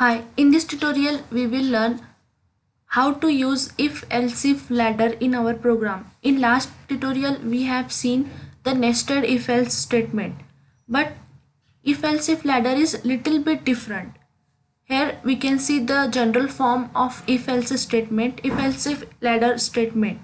Hi, in this tutorial we will learn how to use if-else-if ladder in our program. In last tutorial we have seen the nested if-else statement, but if-else-if ladder is little bit different. Here we can see the general form of if-else statement, if-else-if ladder statement.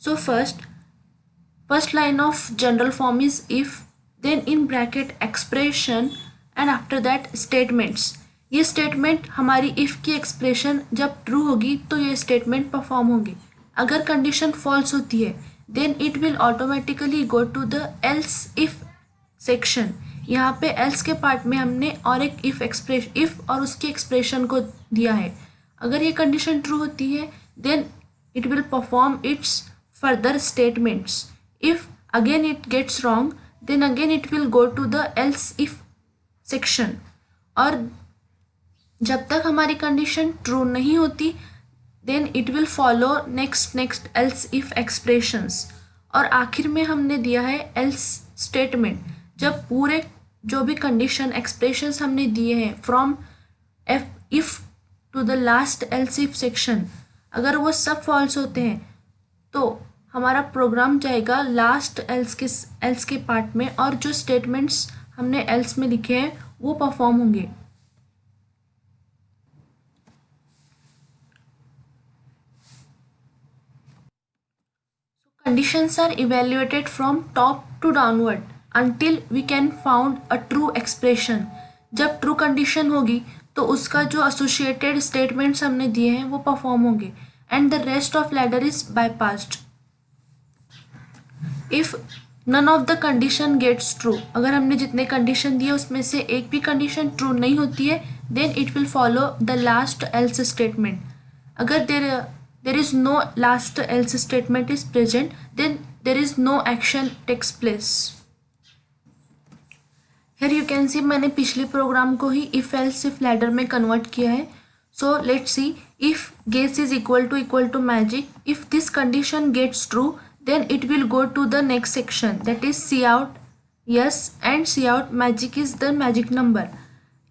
So first line of general form is if, then in bracket expression and after that statements. ये statement हमारी if की expression जब true होगी तो ये statement perform होगी. अगर condition falls होती है then it will automatically go to the else if section. यहाँ पे एल्स के पार्ट में हमने और एक इफ और उसकी एक्सप्रेशन को दिया है. अगर ये कंडीशन ट्रू होती है then it will perform its further statements. If again it gets wrong, then again it will go to the else if section. और जब तक हमारी कंडीशन ट्रू नहीं होती then it will follow next else if expressions. और आखिर में हमने दिया है else statement. जब पूरे जो भी कंडीशन एक्सप्रेशंस हमने दिए हैं from if to the last else if section, अगर वो सब फॉल्स होते हैं तो हमारा प्रोग्राम जाएगा लास्ट एल्स के पार्ट में और जो स्टेटमेंट्स हमने एल्स में लिखे हैं वो परफॉर्म होंगे. Conditions are evaluated from top to downward until we can found a true expression. जब ट्रू कंडीशन होगी तो उसका जो एसोसिएटेड स्टेटमेंट्स हमने दिए हैं वो परफॉर्म होंगे and the rest of ladder is bypassed. If none of the condition gets true, अगर हमने जितने कंडीशन दिए उसमें से एक भी कंडीशन ट्रू नहीं होती है then it will follow the last else statement. अगर there is no last else statement is present then there is no action takes place. Here you can see मैंने पिछले प्रोग्राम को ही इफ एल्स इफ लैडर में convert किया है. So let's see if guess is equal to magic. If this condition gets true then it will go to the next section, that is cout yes and cout magic is the magic number.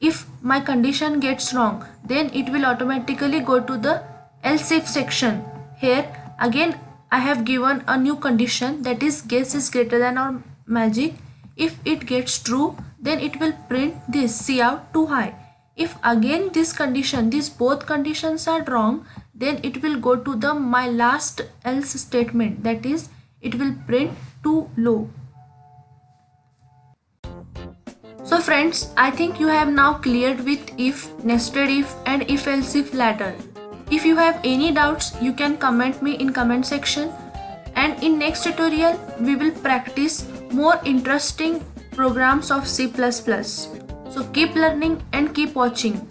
If my condition gets wrong then it will automatically go to the else if section. Here again I have given a new condition, that is guess is greater than or magic. If it gets true then it will print this cout too high. If again these both conditions are wrong then it will go to the my last else statement, that is it will print too low. So friends, I think you have now cleared with if, nested if and if else if ladder. If you have any doubts you can comment me in comment section, and in next tutorial we will practice more interesting programs of C++. So keep learning and keep watching.